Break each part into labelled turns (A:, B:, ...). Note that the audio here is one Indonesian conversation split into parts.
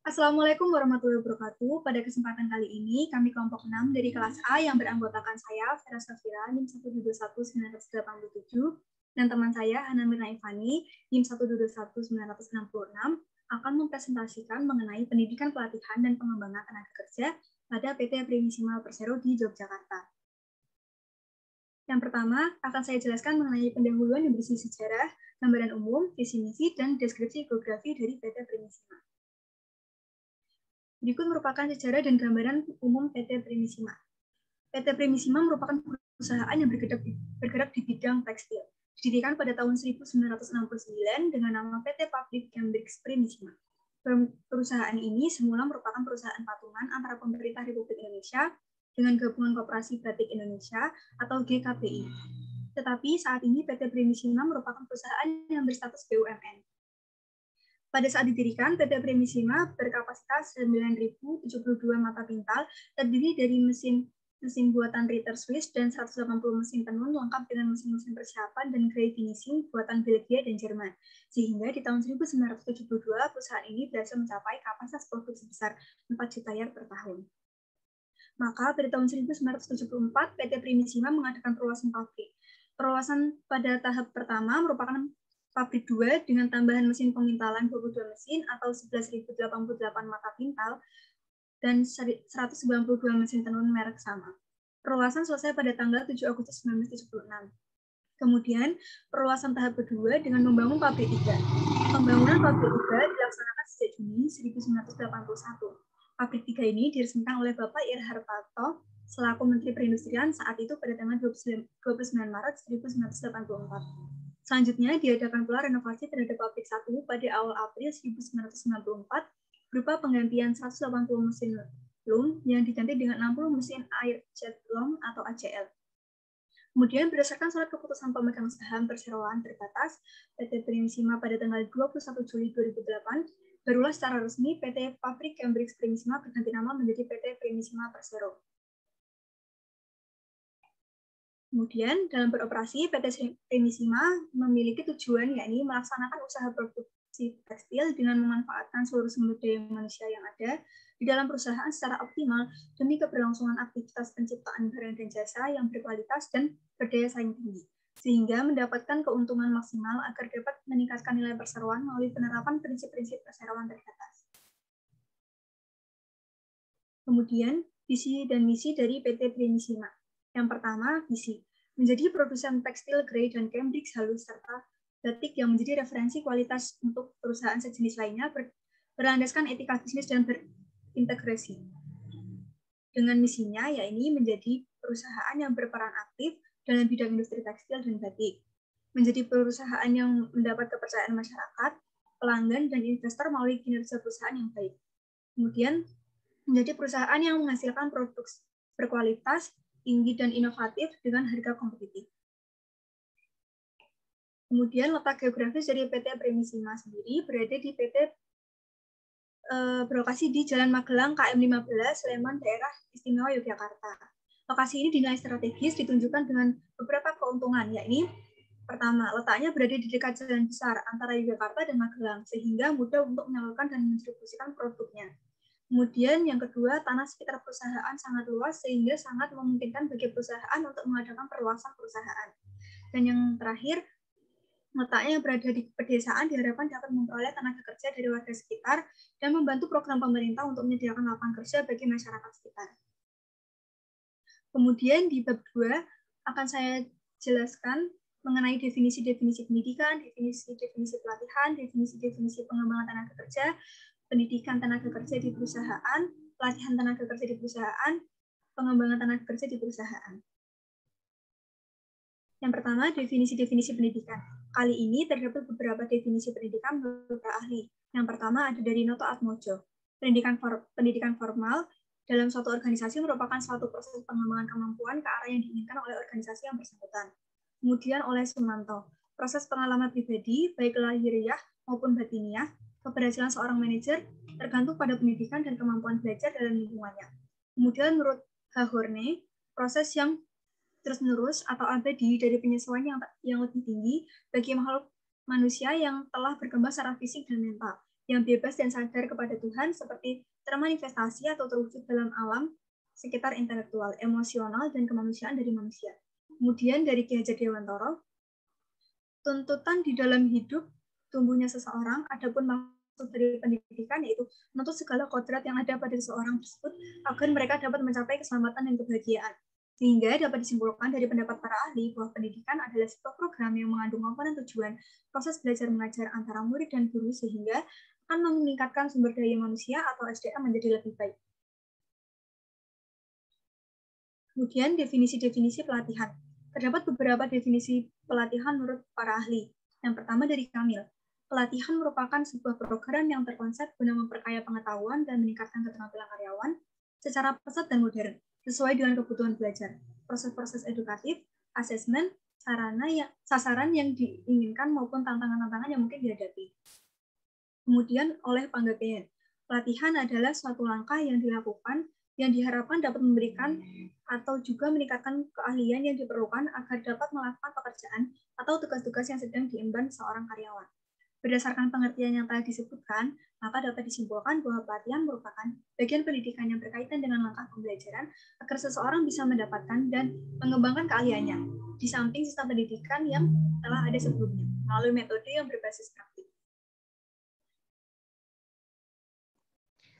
A: Assalamualaikum warahmatullahi wabarakatuh. Pada kesempatan kali ini, kami kelompok 6 dari kelas A yang beranggotakan saya, Vera Safira, NIM 1211987, dan teman saya, Hana Mirna Ivani, NIM 1211966, akan mempresentasikan mengenai pendidikan pelatihan dan pengembangan tenaga kerja pada PT Primisima Persero di Yogyakarta. Yang pertama, akan saya jelaskan mengenai pendahuluan yang berisi sejarah, gambaran umum, visi misi, dan deskripsi geografi dari PT Primisima. Berikut merupakan sejarah dan gambaran umum PT Primisima. PT Primisima merupakan perusahaan yang bergerak di bidang tekstil. Didirikan pada tahun 1969 dengan nama PT Pabrik Cambrix Primisima. Perusahaan ini semula merupakan perusahaan patungan antara pemerintah Republik Indonesia dengan Gabungan Koperasi Batik Indonesia atau GKBI. Tetapi saat ini PT Primisima merupakan perusahaan yang berstatus BUMN. Pada saat didirikan, PT Primisima berkapasitas 9.072 mata pintal, terdiri dari mesin buatan Ritter Swiss dan 180 mesin tenun lengkap dengan mesin-mesin persiapan dan gray finishing buatan Belgia dan Jerman. Sehingga di tahun 1972, perusahaan ini berhasil mencapai kapasitas produksi sebesar 4 juta yard per tahun. Maka pada tahun 1974, PT Primisima mengadakan perluasan pabrik. Perluasan pada tahap pertama merupakan pabrik 2 dengan tambahan mesin pemintalan 22 mesin atau 11.088 mata pintal dan 192 mesin tenun merek sama. Perluasan selesai pada tanggal 7 Agustus 1976. Kemudian, perluasan tahap kedua dengan membangun pabrik 3. Pembangunan pabrik 3 dilaksanakan sejak Juni 1981. Pabrik 3 ini diresmikan oleh Bapak Ir Hartarto selaku Menteri Perindustrian saat itu pada tanggal 29 Maret 1984. Selanjutnya, diadakan pula renovasi terhadap pabrik 1 pada awal April 1994 berupa penggantian 180 mesin loom yang diganti dengan 60 mesin air jet loom atau ACL. Kemudian, berdasarkan surat keputusan pemegang saham perseroan terbatas PT Primisima pada tanggal 21 Juli 2008, barulah secara resmi PT Pabrik Cambrix Primisima berganti nama menjadi PT Primisima Persero. Kemudian, dalam beroperasi, PT Primisima memiliki tujuan yakni melaksanakan usaha produksi tekstil dengan memanfaatkan seluruh sumber daya manusia yang ada di dalam perusahaan secara optimal demi keberlangsungan aktivitas penciptaan barang dan jasa yang berkualitas dan berdaya saing tinggi, sehingga mendapatkan keuntungan maksimal agar dapat meningkatkan nilai perseroan melalui penerapan prinsip-prinsip perseroan teratas. Kemudian, visi dan misi dari PT Primisima. Yang pertama, visi. Menjadi produsen tekstil grey dan cambrix halus serta batik yang menjadi referensi kualitas untuk perusahaan sejenis lainnya berlandaskan etika bisnis dan berintegrasi. Dengan misinya, yakni menjadi perusahaan yang berperan aktif dalam bidang industri tekstil dan batik. Menjadi perusahaan yang mendapat kepercayaan masyarakat, pelanggan, dan investor melalui kinerja perusahaan yang baik. Kemudian, menjadi perusahaan yang menghasilkan produk berkualitas, tinggi, dan inovatif dengan harga kompetitif. Kemudian, letak geografis dari PT Primisima sendiri berada di berlokasi di Jalan Magelang KM 15, Sleman, Daerah Istimewa Yogyakarta. Lokasi ini dinilai strategis ditunjukkan dengan beberapa keuntungan, yakni pertama, letaknya berada di dekat jalan besar antara Yogyakarta dan Magelang, sehingga mudah untuk menyalurkan dan mendistribusikan produknya. Kemudian yang kedua, tanah sekitar perusahaan sangat luas sehingga sangat memungkinkan bagi perusahaan untuk mengadakan perluasan perusahaan. Dan yang terakhir, letaknya yang berada di pedesaan diharapkan dapat memperoleh tenaga kerja dari warga sekitar dan membantu program pemerintah untuk menyediakan lapangan kerja bagi masyarakat sekitar. Kemudian di bab 2 akan saya jelaskan mengenai definisi-definisi pendidikan, definisi-definisi pelatihan, definisi-definisi pengembangan tenaga kerja, pendidikan tenaga kerja di perusahaan, pelatihan tenaga kerja di perusahaan, pengembangan tenaga kerja di perusahaan. Yang pertama, definisi-definisi pendidikan. Kali ini terdapat beberapa definisi pendidikan menurut para ahli. Yang pertama ada dari Noto Atmojo. Pendidikan formal dalam suatu organisasi merupakan suatu proses pengembangan kemampuan ke arah yang diinginkan oleh organisasi yang bersangkutan. Kemudian oleh Sumanto, proses pengalaman pribadi, baik lahiriah maupun batiniah, keberhasilan seorang manajer tergantung pada pendidikan dan kemampuan belajar dalam lingkungannya. Kemudian menurut Hahorne, proses yang terus-menerus atau abadi dari penyesuaian yang lebih tinggi bagi makhluk manusia yang telah berkembang secara fisik dan mental. yang bebas dan sadar kepada Tuhan seperti termanifestasi atau terwujud dalam alam sekitar intelektual, emosional, dan kemanusiaan dari manusia. Kemudian dari Ki Hajar Dewantara, tuntutan di dalam hidup tumbuhnya seseorang, adapun maksud dari pendidikan yaitu menuntut segala kodrat yang ada pada seseorang tersebut agar mereka dapat mencapai keselamatan dan kebahagiaan. Sehingga dapat disimpulkan dari pendapat para ahli bahwa pendidikan adalah sebuah program yang mengandung komponen tujuan proses belajar mengajar antara murid dan guru sehingga akan meningkatkan sumber daya manusia atau SDM menjadi lebih baik. Kemudian definisi-definisi pelatihan. Terdapat beberapa definisi pelatihan menurut para ahli. Yang pertama dari Kamil. Pelatihan merupakan sebuah program yang terkonsep guna memperkaya pengetahuan dan meningkatkan keterampilan karyawan secara pesat dan modern, sesuai dengan kebutuhan belajar. Proses-proses edukatif, asesmen, sasaran yang diinginkan maupun tantangan-tantangan yang mungkin dihadapi. Kemudian oleh penggapaian. Pelatihan adalah suatu langkah yang dilakukan yang diharapkan dapat memberikan atau juga meningkatkan keahlian yang diperlukan agar dapat melakukan pekerjaan atau tugas-tugas yang sedang diemban seorang karyawan. Berdasarkan pengertian yang telah disebutkan, maka dapat disimpulkan bahwa pelatihan merupakan bagian pendidikan yang berkaitan dengan langkah pembelajaran agar seseorang bisa mendapatkan dan mengembangkan keahliannya, di samping sistem pendidikan yang telah ada sebelumnya, melalui metode yang berbasis praktik.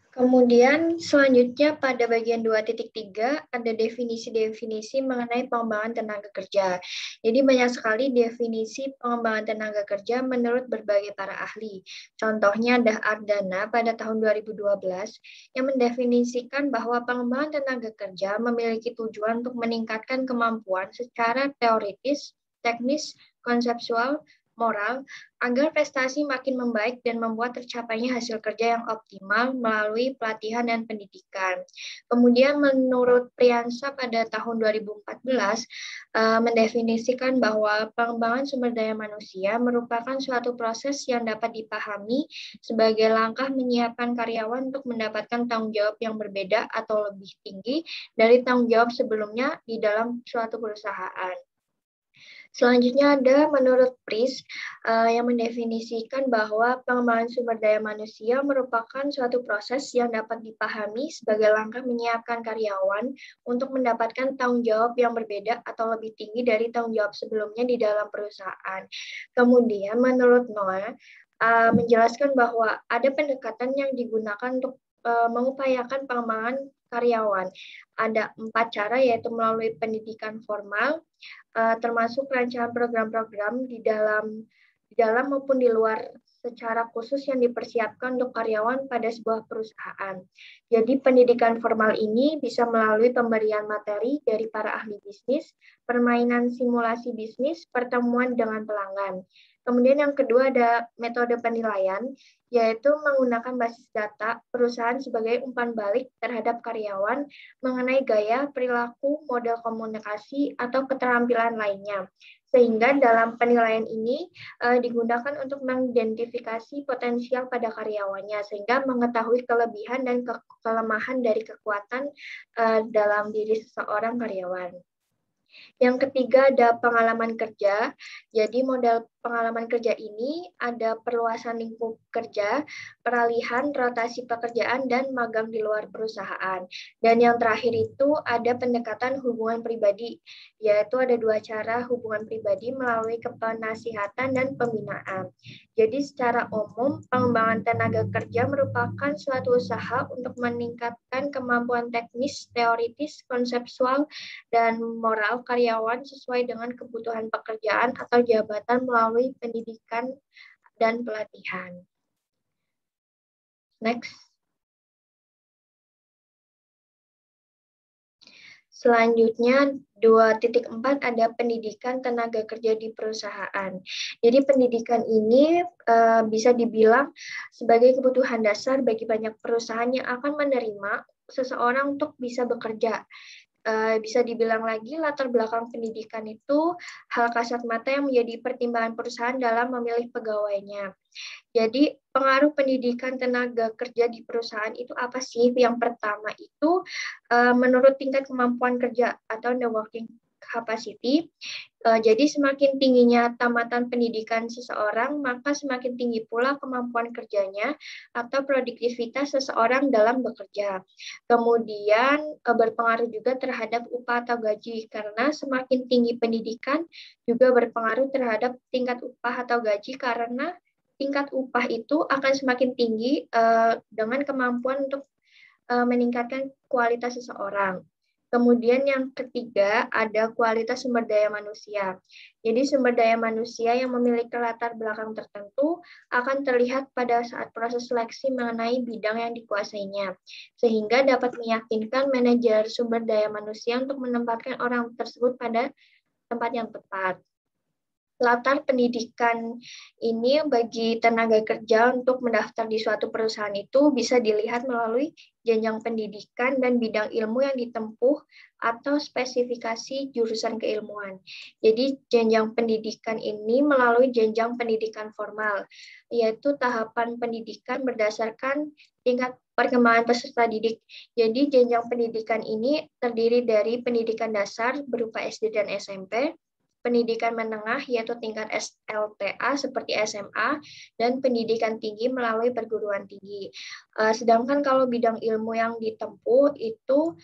B: Kemudian selanjutnya pada bagian 2.3 ada definisi-definisi mengenai pengembangan tenaga kerja. Jadi banyak sekali definisi pengembangan tenaga kerja menurut berbagai para ahli. Contohnya ada Ardana pada tahun 2012 yang mendefinisikan bahwa pengembangan tenaga kerja memiliki tujuan untuk meningkatkan kemampuan secara teoritis, teknis, konseptual, moral, agar prestasi makin membaik dan membuat tercapainya hasil kerja yang optimal melalui pelatihan dan pendidikan. Kemudian menurut Priyansa pada tahun 2014 mendefinisikan bahwa pengembangan sumber daya manusia merupakan suatu proses yang dapat dipahami sebagai langkah menyiapkan karyawan untuk mendapatkan tanggung jawab yang berbeda atau lebih tinggi dari tanggung jawab sebelumnya di dalam suatu perusahaan. Selanjutnya ada menurut Pris yang mendefinisikan bahwa pengembangan sumber daya manusia merupakan suatu proses yang dapat dipahami sebagai langkah menyiapkan karyawan untuk mendapatkan tanggung jawab yang berbeda atau lebih tinggi dari tanggung jawab sebelumnya di dalam perusahaan. Kemudian menurut Noah menjelaskan bahwa ada pendekatan yang digunakan untuk mengupayakan pengembangan karyawan. Ada 4 cara yaitu melalui pendidikan formal, termasuk rancangan program-program di dalam maupun di luar secara khusus yang dipersiapkan untuk karyawan pada sebuah perusahaan. Jadi pendidikan formal ini bisa melalui pemberian materi dari para ahli bisnis, permainan simulasi bisnis, pertemuan dengan pelanggan. Kemudian yang kedua ada metode penilaian, yaitu menggunakan basis data perusahaan sebagai umpan balik terhadap karyawan mengenai gaya, perilaku, model komunikasi, atau keterampilan lainnya. Sehingga dalam penilaian ini digunakan untuk mengidentifikasi potensial pada karyawannya, sehingga mengetahui kelebihan dan kelemahan dari kekuatan dalam diri seseorang karyawan. Yang ketiga ada pengalaman kerja. Jadi model pengalaman kerja ini ada perluasan lingkup kerja, peralihan, rotasi pekerjaan, dan magang di luar perusahaan. Dan yang terakhir itu ada pendekatan hubungan pribadi, yaitu ada 2 cara hubungan pribadi melalui kepenasihatan dan pembinaan. Jadi secara umum, pengembangan tenaga kerja merupakan suatu usaha untuk meningkatkan kemampuan teknis, teoritis, konseptual, dan moral karyawan sesuai dengan kebutuhan pekerjaan atau jabatan melalui pendidikan dan pelatihan. Next. Selanjutnya 2.4 ada pendidikan tenaga kerja di perusahaan. Jadi pendidikan ini bisa dibilang sebagai kebutuhan dasar bagi banyak perusahaan yang akan menerima seseorang untuk bisa bekerja. Bisa dibilang lagi latar belakang pendidikan itu hal kasat mata yang menjadi pertimbangan perusahaan dalam memilih pegawainya. Jadi pengaruh pendidikan tenaga kerja di perusahaan itu apa sih? Yang pertama itu menurut tingkat kemampuan kerja atau the working capacity. Jadi semakin tingginya tamatan pendidikan seseorang, maka semakin tinggi pula kemampuan kerjanya atau produktivitas seseorang dalam bekerja. Kemudian berpengaruh juga terhadap upah atau gaji, karena semakin tinggi pendidikan juga berpengaruh terhadap tingkat upah atau gaji, karena tingkat upah itu akan semakin tinggi dengan kemampuan untuk meningkatkan kualitas seseorang. Kemudian yang ketiga ada kualitas sumber daya manusia. Jadi sumber daya manusia yang memiliki latar belakang tertentu akan terlihat pada saat proses seleksi mengenai bidang yang dikuasainya, sehingga dapat meyakinkan manajer sumber daya manusia untuk menempatkan orang tersebut pada tempat yang tepat. Latar pendidikan ini bagi tenaga kerja untuk mendaftar di suatu perusahaan itu bisa dilihat melalui jenjang pendidikan dan bidang ilmu yang ditempuh atau spesifikasi jurusan keilmuan. Jadi jenjang pendidikan ini melalui jenjang pendidikan formal, yaitu tahapan pendidikan berdasarkan tingkat perkembangan peserta didik. Jadi jenjang pendidikan ini terdiri dari pendidikan dasar berupa SD dan SMP, pendidikan menengah yaitu tingkat SLTA seperti SMA, dan pendidikan tinggi melalui perguruan tinggi. Sedangkan kalau bidang ilmu yang ditempuh itu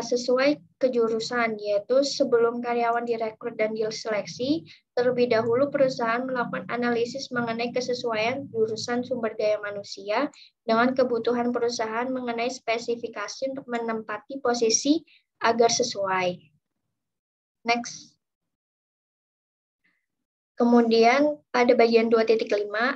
B: sesuai kejurusan, yaitu sebelum karyawan direkrut dan diseleksi, terlebih dahulu perusahaan melakukan analisis mengenai kesesuaian jurusan sumber daya manusia dengan kebutuhan perusahaan mengenai spesifikasi untuk menempati posisi agar sesuai. Next. Kemudian pada bagian 2.5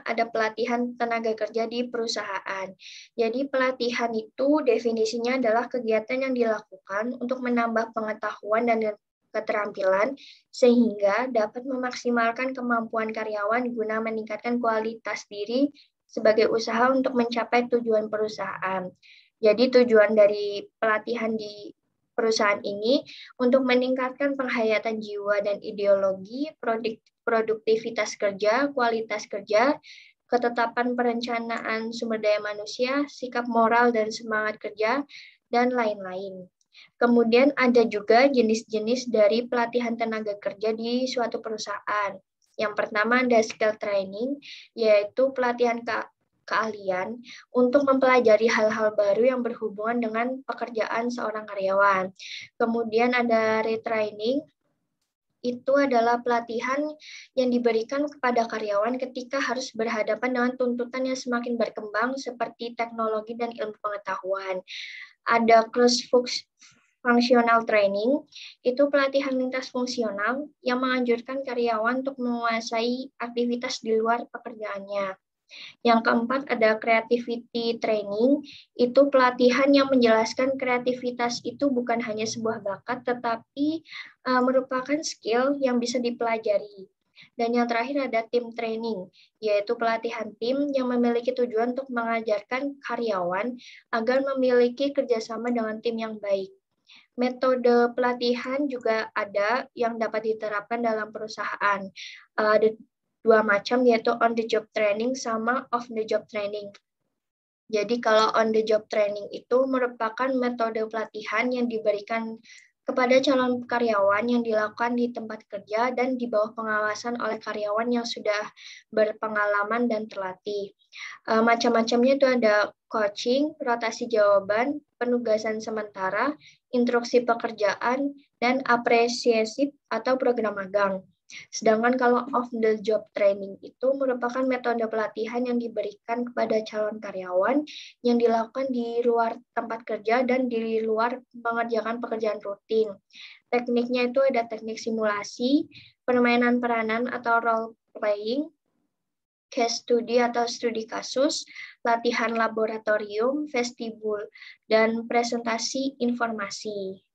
B: ada pelatihan tenaga kerja di perusahaan. Jadi pelatihan itu definisinya adalah kegiatan yang dilakukan untuk menambah pengetahuan dan keterampilan sehingga dapat memaksimalkan kemampuan karyawan guna meningkatkan kualitas diri sebagai usaha untuk mencapai tujuan perusahaan. Jadi tujuan dari pelatihan di perusahaan ini untuk meningkatkan penghayatan jiwa dan ideologi, produktivitas kerja, kualitas kerja, ketetapan perencanaan sumber daya manusia, sikap moral dan semangat kerja, dan lain-lain. Kemudian ada juga jenis-jenis dari pelatihan tenaga kerja di suatu perusahaan. Yang pertama ada skill training, yaitu pelatihan keahlian untuk mempelajari hal-hal baru yang berhubungan dengan pekerjaan seorang karyawan. Kemudian ada retraining, itu adalah pelatihan yang diberikan kepada karyawan ketika harus berhadapan dengan tuntutan yang semakin berkembang seperti teknologi dan ilmu pengetahuan. Ada cross-functional training, itu pelatihan lintas fungsional yang menganjurkan karyawan untuk menguasai aktivitas di luar pekerjaannya. Yang keempat ada creativity training, itu pelatihan yang menjelaskan kreativitas itu bukan hanya sebuah bakat, tetapi merupakan skill yang bisa dipelajari. Dan yang terakhir ada team training, yaitu pelatihan tim yang memiliki tujuan untuk mengajarkan karyawan agar memiliki kerjasama dengan tim yang baik. Metode pelatihan juga ada yang dapat diterapkan dalam perusahaan. Ada dua macam, yaitu on the job training sama off the job training. Jadi kalau on the job training itu merupakan metode pelatihan yang diberikan kepada calon karyawan yang dilakukan di tempat kerja dan di bawah pengawasan oleh karyawan yang sudah berpengalaman dan terlatih. Macam-macamnya itu ada coaching, rotasi jawaban, penugasan sementara, instruksi pekerjaan, dan apresiasi atau program magang. Sedangkan kalau off the job training itu merupakan metode pelatihan yang diberikan kepada calon karyawan yang dilakukan di luar tempat kerja dan di luar mengerjakan pekerjaan rutin. Tekniknya itu ada teknik simulasi, permainan peranan atau role playing, case study atau studi kasus, latihan laboratorium, vestibul, dan presentasi informasi.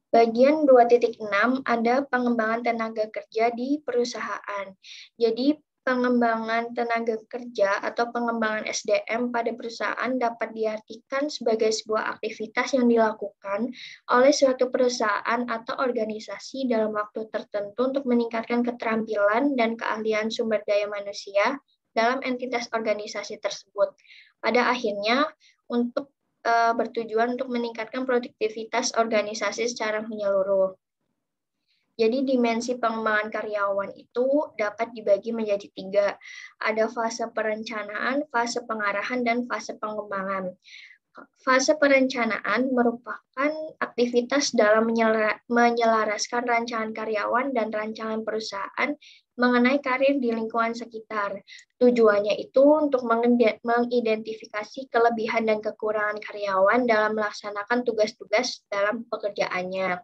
B: Bagian 2.6 ada pengembangan tenaga kerja di perusahaan. Jadi pengembangan tenaga kerja atau pengembangan SDM pada perusahaan dapat diartikan sebagai sebuah aktivitas yang dilakukan oleh suatu perusahaan atau organisasi dalam waktu tertentu untuk meningkatkan keterampilan dan keahlian sumber daya manusia dalam entitas organisasi tersebut. Pada akhirnya, untuk bertujuan untuk meningkatkan produktivitas organisasi secara menyeluruh. Jadi dimensi pengembangan karyawan itu dapat dibagi menjadi 3. Ada fase perencanaan, fase pengarahan, dan fase pengembangan. Fase perencanaan merupakan aktivitas dalam menyelaraskan rancangan karyawan dan rancangan perusahaan mengenai karir di lingkungan sekitar. Tujuannya itu untuk mengidentifikasi kelebihan dan kekurangan karyawan dalam melaksanakan tugas-tugas dalam pekerjaannya.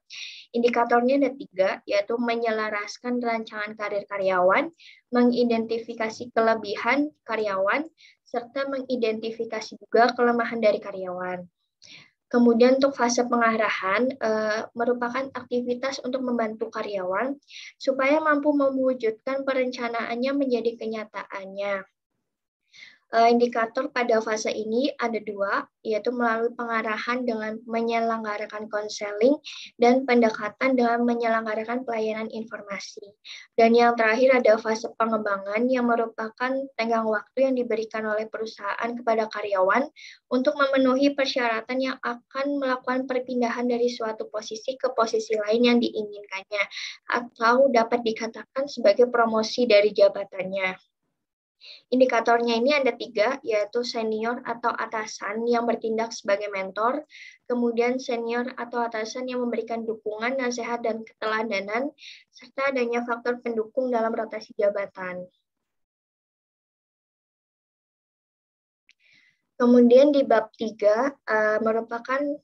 B: Indikatornya ada 3, yaitu menyelaraskan rancangan karir karyawan, mengidentifikasi kelebihan karyawan, serta mengidentifikasi juga kelemahan dari karyawan. Kemudian untuk fase pengarahan merupakan aktivitas untuk membantu karyawan supaya mampu mewujudkan perencanaannya menjadi kenyataannya. Indikator pada fase ini ada 2, yaitu melalui pengarahan dengan menyelenggarakan konseling dan pendekatan dengan menyelenggarakan pelayanan informasi. Dan yang terakhir ada fase pengembangan yang merupakan tenggang waktu yang diberikan oleh perusahaan kepada karyawan untuk memenuhi persyaratan yang akan melakukan perpindahan dari suatu posisi ke posisi lain yang diinginkannya, atau dapat dikatakan sebagai promosi dari jabatannya. Indikatornya ini ada 3, yaitu senior atau atasan yang bertindak sebagai mentor, kemudian senior atau atasan yang memberikan dukungan, nasihat, dan keteladanan, serta adanya faktor pendukung dalam rotasi jabatan. Kemudian di bab 3 merupakan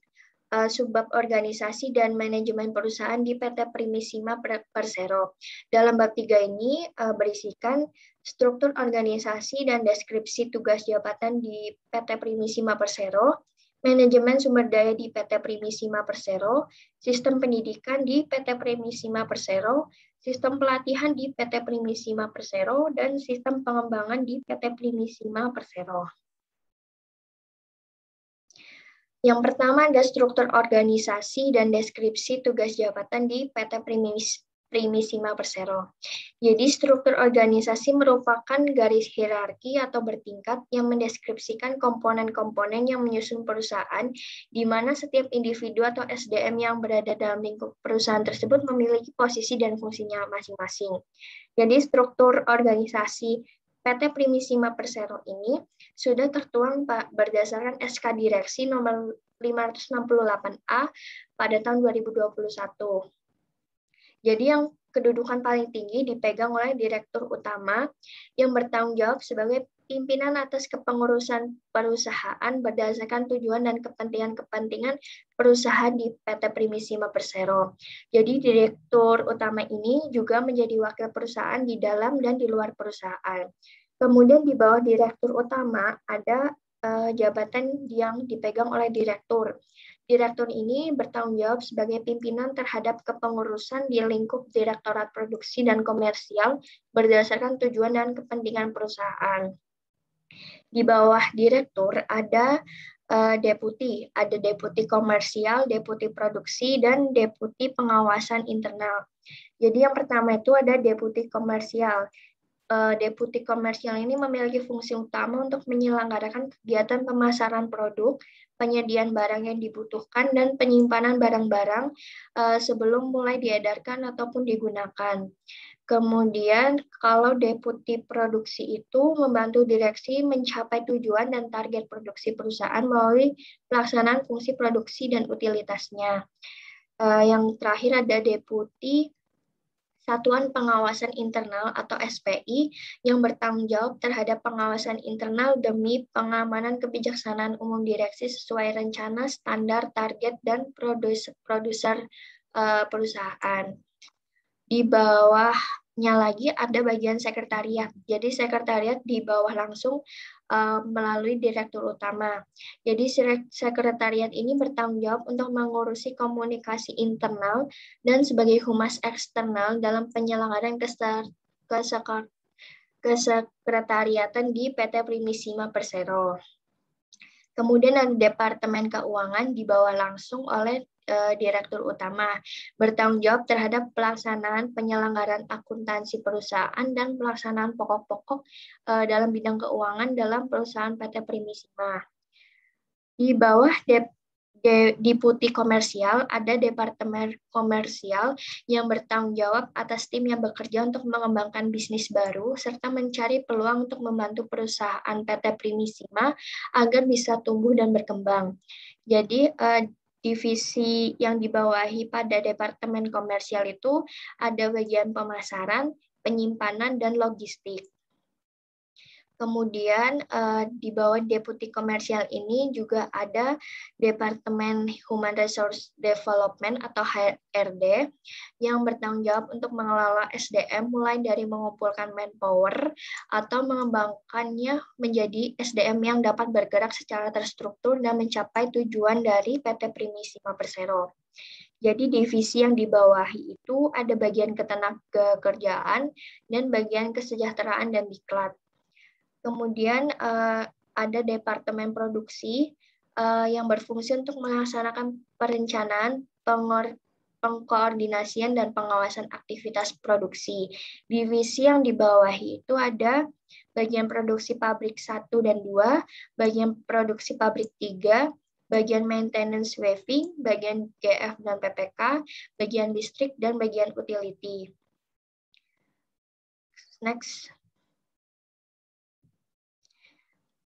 B: subbab organisasi dan manajemen perusahaan di PT Primisima Persero. Dalam bab 3 ini berisikan struktur organisasi dan deskripsi tugas jabatan di PT Primisima Persero, manajemen sumber daya di PT Primisima Persero, sistem pendidikan di PT Primisima Persero, sistem pelatihan di PT Primisima Persero, dan sistem pengembangan di PT Primisima Persero. Yang pertama ada struktur organisasi dan deskripsi tugas jabatan di PT Primisima Persero. Jadi struktur organisasi merupakan garis hierarki atau bertingkat yang mendeskripsikan komponen-komponen yang menyusun perusahaan, di mana setiap individu atau SDM yang berada dalam lingkup perusahaan tersebut memiliki posisi dan fungsinya masing-masing. Jadi struktur organisasi PT Primisima Persero ini sudah tertuang berdasarkan SK Direksi nomor 568A pada tahun 2021. Jadi yang kedudukan paling tinggi dipegang oleh Direktur Utama yang bertanggung jawab sebagai pimpinan atas kepengurusan perusahaan berdasarkan tujuan dan kepentingan-kepentingan perusahaan di PT Primisima Persero. Jadi Direktur Utama ini juga menjadi wakil perusahaan di dalam dan di luar perusahaan. Kemudian di bawah Direktur Utama ada jabatan yang dipegang oleh Direktur. Direktur ini bertanggung jawab sebagai pimpinan terhadap kepengurusan di lingkup Direktorat Produksi dan Komersial berdasarkan tujuan dan kepentingan perusahaan. Di bawah Direktur ada deputi, ada deputi komersial, deputi produksi, dan deputi pengawasan internal. Jadi yang pertama itu ada deputi komersial. Deputi komersial ini memiliki fungsi utama untuk menyelenggarakan kegiatan pemasaran produk, penyediaan barang yang dibutuhkan, dan penyimpanan barang-barang sebelum mulai diedarkan ataupun digunakan. Kemudian, kalau deputi produksi itu membantu direksi mencapai tujuan dan target produksi perusahaan melalui pelaksanaan fungsi produksi dan utilitasnya. Yang terakhir ada deputi Satuan Pengawasan Internal atau SPI yang bertanggung jawab terhadap pengawasan internal demi pengamanan kebijaksanaan umum direksi sesuai rencana, standar, target, dan produser perusahaan. Di bawahnya lagi ada bagian sekretariat. Jadi sekretariat di bawah langsung melalui Direktur Utama. Jadi sekretariat ini bertanggung jawab untuk mengurusi komunikasi internal dan sebagai humas eksternal dalam penyelenggaraan kesekretariatan di PT Primisima Persero. Kemudian ada Departemen Keuangan di bawah langsung oleh Direktur Utama, bertanggung jawab terhadap pelaksanaan penyelenggaraan akuntansi perusahaan dan pelaksanaan pokok-pokok dalam bidang keuangan dalam perusahaan PT Primisima. Di bawah Deputi Komersial ada Departemen Komersial yang bertanggung jawab atas tim yang bekerja untuk mengembangkan bisnis baru serta mencari peluang untuk membantu perusahaan PT Primisima agar bisa tumbuh dan berkembang. Jadi divisi yang dibawahi pada Departemen Komersial itu ada bagian pemasaran, penyimpanan, dan logistik. Kemudian di bawah Deputi Komersial ini juga ada Departemen Human Resource Development atau HRD yang bertanggung jawab untuk mengelola SDM mulai dari mengumpulkan manpower atau mengembangkannya menjadi SDM yang dapat bergerak secara terstruktur dan mencapai tujuan dari PT Primisima Persero. Jadi divisi yang dibawahi itu ada bagian ketenagakerjaan dan bagian kesejahteraan dan diklat. Kemudian ada Departemen Produksi yang berfungsi untuk melaksanakan perencanaan, pengkoordinasian, dan pengawasan aktivitas produksi. Divisi yang dibawahi itu ada bagian produksi pabrik 1 dan 2, bagian produksi pabrik 3, bagian maintenance waiving, bagian GF dan PPK, bagian listrik, dan bagian utility. Next.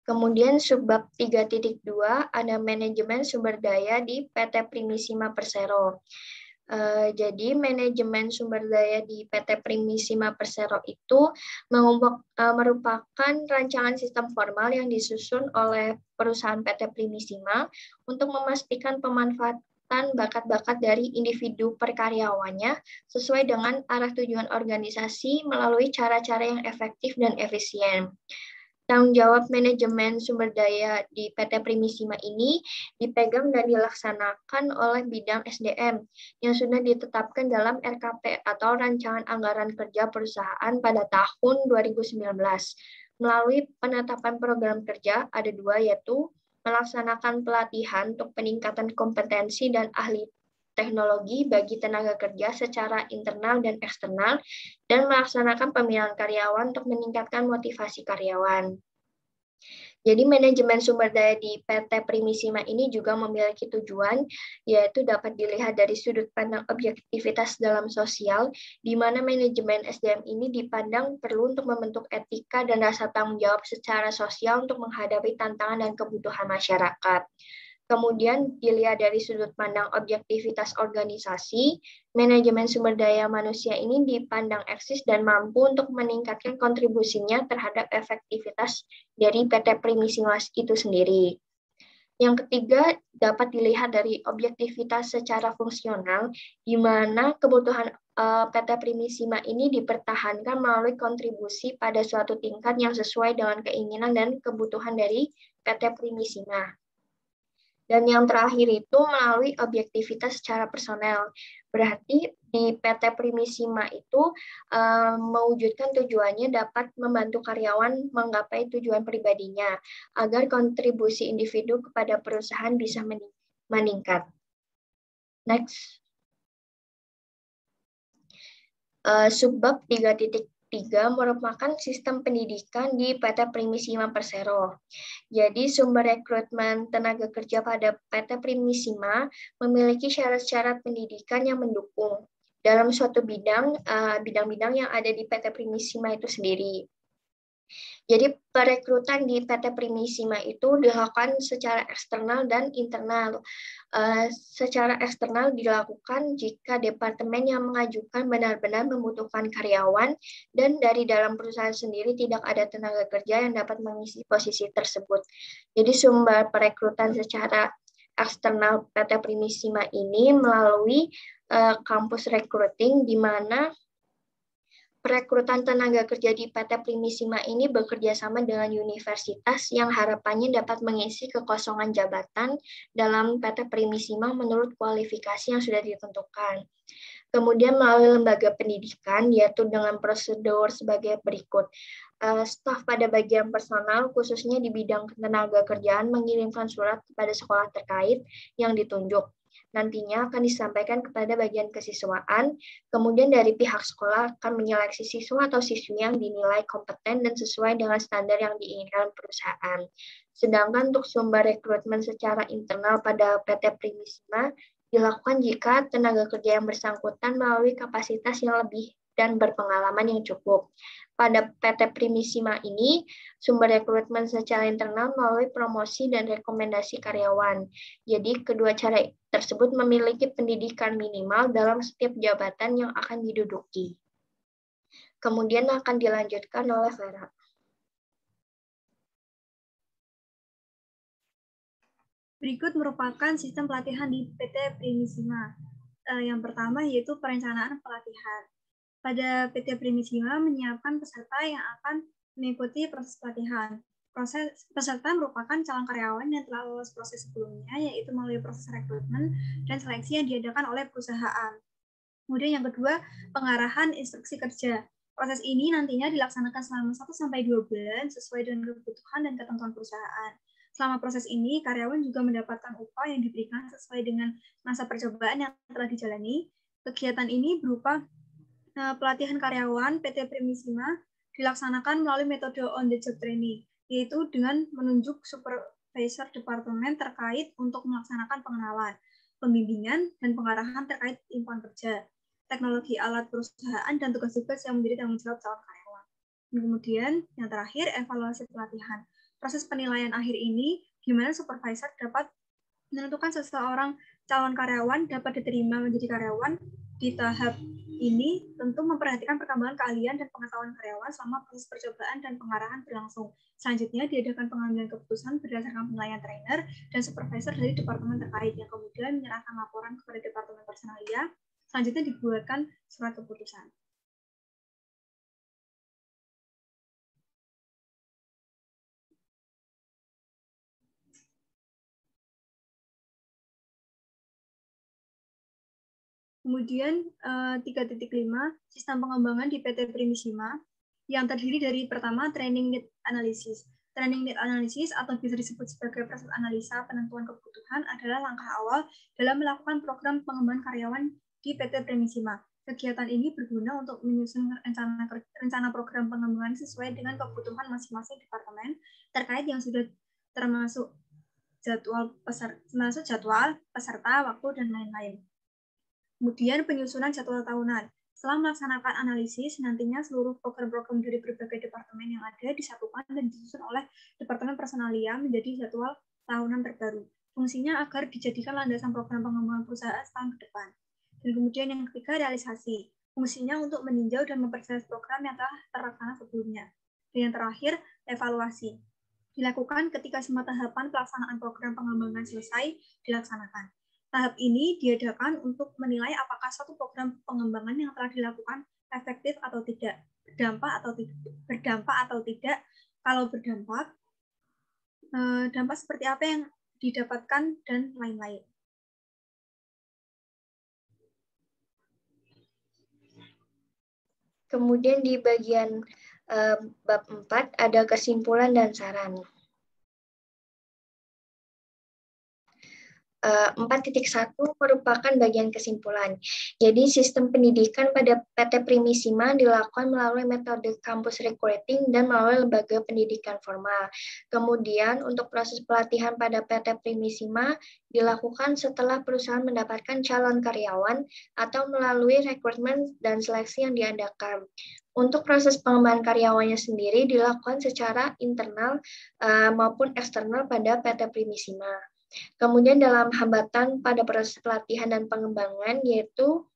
B: Kemudian subbab 3.2 ada manajemen sumber daya di PT Primisima Persero. Jadi manajemen sumber daya di PT Primisima Persero itu merupakan rancangan sistem formal yang disusun oleh perusahaan PT Primisima untuk memastikan pemanfaatan bakat-bakat dari individu perkaryawannya sesuai dengan arah tujuan organisasi melalui cara-cara yang efektif dan efisien. Tanggung jawab manajemen sumber daya di PT Primisima ini dipegang dan dilaksanakan oleh bidang SDM yang sudah ditetapkan dalam RKP atau Rancangan Anggaran Kerja Perusahaan pada tahun 2019. Melalui penetapan program kerja ada 2, yaitu melaksanakan pelatihan untuk peningkatan kompetensi dan ahli teknologi bagi tenaga kerja secara internal dan eksternal, dan melaksanakan pembinaan karyawan untuk meningkatkan motivasi karyawan. Jadi manajemen sumber daya di PT Primisima ini juga memiliki tujuan, yaitu dapat dilihat dari sudut pandang objektivitas dalam sosial, di mana manajemen SDM ini dipandang perlu untuk membentuk etika dan rasa tanggung jawab secara sosial untuk menghadapi tantangan dan kebutuhan masyarakat. Kemudian dilihat dari sudut pandang objektivitas organisasi, manajemen sumber daya manusia ini dipandang eksis dan mampu untuk meningkatkan kontribusinya terhadap efektivitas dari PT Primisima itu sendiri. Yang ketiga, dapat dilihat dari objektivitas secara fungsional, di mana kebutuhan PT Primisima ini dipertahankan melalui kontribusi pada suatu tingkat yang sesuai dengan keinginan dan kebutuhan dari PT Primisima. Dan yang terakhir itu melalui objektivitas secara personel. Berarti di PT Primisima itu mewujudkan tujuannya dapat membantu karyawan menggapai tujuan pribadinya agar kontribusi individu kepada perusahaan bisa meningkat. Next. Subbab 3.3 merupakan sistem pendidikan di PT Primisima Persero. Jadi sumber rekrutmen tenaga kerja pada PT Primisima memiliki syarat-syarat pendidikan yang mendukung dalam suatu bidang-bidang yang ada di PT Primisima itu sendiri. Jadi perekrutan di PT Primisima itu dilakukan secara eksternal dan internal. Secara eksternal dilakukan jika departemen yang mengajukan benar-benar membutuhkan karyawan dan dari dalam perusahaan sendiri tidak ada tenaga kerja yang dapat mengisi posisi tersebut. Jadi sumber perekrutan secara eksternal PT Primisima ini melalui kampus recruiting, di mana perekrutan tenaga kerja di PT Primisima ini bekerja sama dengan universitas yang harapannya dapat mengisi kekosongan jabatan dalam PT Primisima menurut kualifikasi yang sudah ditentukan. Kemudian melalui lembaga pendidikan, yaitu dengan prosedur sebagai berikut. Staf pada bagian personal, khususnya di bidang tenaga kerjaan, mengirimkan surat kepada sekolah terkait yang ditunjuk. nantinya akan disampaikan kepada bagian kesiswaan, kemudian dari pihak sekolah akan menyeleksi siswa atau siswi yang dinilai kompeten dan sesuai dengan standar yang diinginkan perusahaan. Sedangkan untuk sumber rekrutmen secara internal pada PT Primisima dilakukan jika tenaga kerja yang bersangkutan melalui kapasitas yang lebih dan berpengalaman yang cukup. Pada PT Primisima ini, sumber rekrutmen secara internal melalui promosi dan rekomendasi karyawan. Jadi, kedua cara tersebut memiliki pendidikan minimal dalam setiap jabatan yang akan diduduki. Kemudian akan dilanjutkan oleh Vera.
A: Berikut merupakan sistem pelatihan di PT Primisima. Yang pertama yaitu perencanaan pelatihan. Pada PT Primisima menyiapkan peserta yang akan mengikuti proses pelatihan. Peserta merupakan calon karyawan yang telah lolos proses sebelumnya, yaitu melalui proses rekrutmen dan seleksi yang diadakan oleh perusahaan. Kemudian yang kedua, pengarahan instruksi kerja. Proses ini nantinya dilaksanakan selama 1-2 bulan sesuai dengan kebutuhan dan ketentuan perusahaan. Selama proses ini, karyawan juga mendapatkan upah yang diberikan sesuai dengan masa percobaan yang telah dijalani. Kegiatan ini berupa pelatihan karyawan PT Primisima dilaksanakan melalui metode on-the-job training, yaitu dengan menunjuk supervisor departemen terkait untuk melaksanakan pengenalan, pembimbingan, dan pengarahan terkait lingkungan kerja, teknologi alat perusahaan, dan tugas-tugas yang menjadi tanggung jawab calon karyawan. Dan kemudian, yang terakhir, evaluasi pelatihan. Proses penilaian akhir ini, di mana supervisor dapat menentukan seseorang calon karyawan dapat diterima menjadi karyawan. Di tahap ini tentu memperhatikan perkembangan keahlian dan pengetahuan karyawan selama proses percobaan dan pengarahan berlangsung. Selanjutnya diadakan pengambilan keputusan berdasarkan penilaian trainer dan supervisor dari departemen terkait yang kemudian menyerahkan laporan kepada departemen personalia. Selanjutnya dibuatkan surat keputusan. Kemudian 3.5 sistem pengembangan di PT Primisima yang terdiri dari pertama training need analysis. Training need analysis atau bisa disebut sebagai proses analisa penentuan kebutuhan adalah langkah awal dalam melakukan program pengembangan karyawan di PT Primisima. Kegiatan ini berguna untuk menyusun rencana program pengembangan sesuai dengan kebutuhan masing-masing departemen terkait yang sudah termasuk jadwal peserta, waktu, dan lain-lain. Kemudian penyusunan jadwal tahunan. Setelah melaksanakan analisis, nantinya seluruh program-program dari berbagai departemen yang ada disatukan dan disusun oleh Departemen Personalia menjadi jadwal tahunan terbaru. Fungsinya agar dijadikan landasan program pengembangan perusahaan setahun ke depan. Dan kemudian yang ketiga, realisasi. Fungsinya untuk meninjau dan memperjelas program yang telah terlaksana sebelumnya. Dan yang terakhir, evaluasi. Dilakukan ketika semua tahapan pelaksanaan program pengembangan selesai dilaksanakan. Tahap ini diadakan untuk menilai apakah suatu program pengembangan yang telah dilakukan efektif atau tidak, berdampak atau tidak. Kalau berdampak, dampak seperti apa yang didapatkan dan lain-lain.
B: Kemudian di bagian bab 4 ada kesimpulan dan saran. 4.1 merupakan bagian kesimpulan. Jadi sistem pendidikan pada PT Primisima dilakukan melalui metode campus recruiting dan melalui lembaga pendidikan formal. Kemudian untuk proses pelatihan pada PT Primisima dilakukan setelah perusahaan mendapatkan calon karyawan atau melalui rekrutmen dan seleksi yang diadakan. Untuk proses pengembangan karyawannya sendiri dilakukan secara internal maupun eksternal pada PT Primisima. Kemudian dalam hambatan pada proses pelatihan dan pengembangan yaitu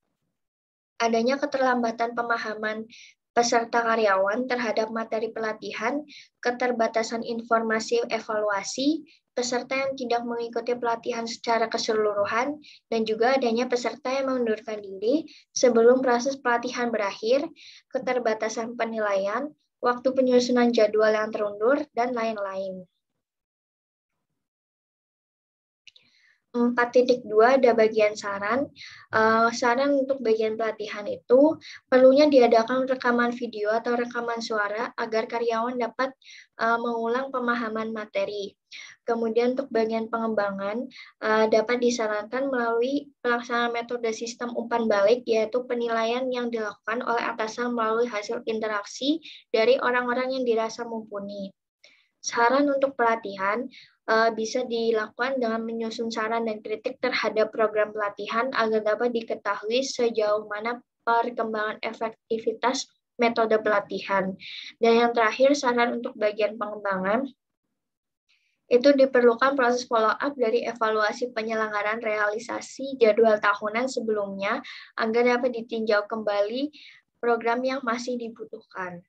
B: adanya keterlambatan pemahaman peserta karyawan terhadap materi pelatihan, keterbatasan informasi evaluasi, peserta yang tidak mengikuti pelatihan secara keseluruhan, dan juga adanya peserta yang mengundurkan diri sebelum proses pelatihan berakhir, keterbatasan penilaian, waktu penyusunan jadwal yang terundur, dan lain-lain. 4.2 ada bagian saran. Saran untuk bagian pelatihan itu perlunya diadakan rekaman video atau rekaman suara agar karyawan dapat mengulang pemahaman materi. Kemudian untuk bagian pengembangan dapat disarankan melalui pelaksanaan metode sistem umpan balik, yaitu penilaian yang dilakukan oleh atasan melalui hasil interaksi dari orang-orang yang dirasa mumpuni. Saran untuk pelatihan bisa dilakukan dengan menyusun saran dan kritik terhadap program pelatihan agar dapat diketahui sejauh mana perkembangan efektivitas metode pelatihan. Dan yang terakhir, saran untuk bagian pengembangan, itu diperlukan proses follow-up dari evaluasi penyelenggaraan realisasi jadwal tahunan sebelumnya agar dapat ditinjau kembali program yang masih dibutuhkan.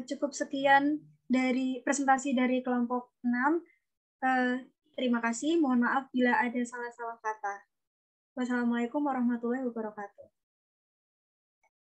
A: Cukup sekian dari presentasi dari kelompok 6. Terima kasih. Mohon maaf bila ada salah-salah kata. Wassalamualaikum warahmatullahi wabarakatuh.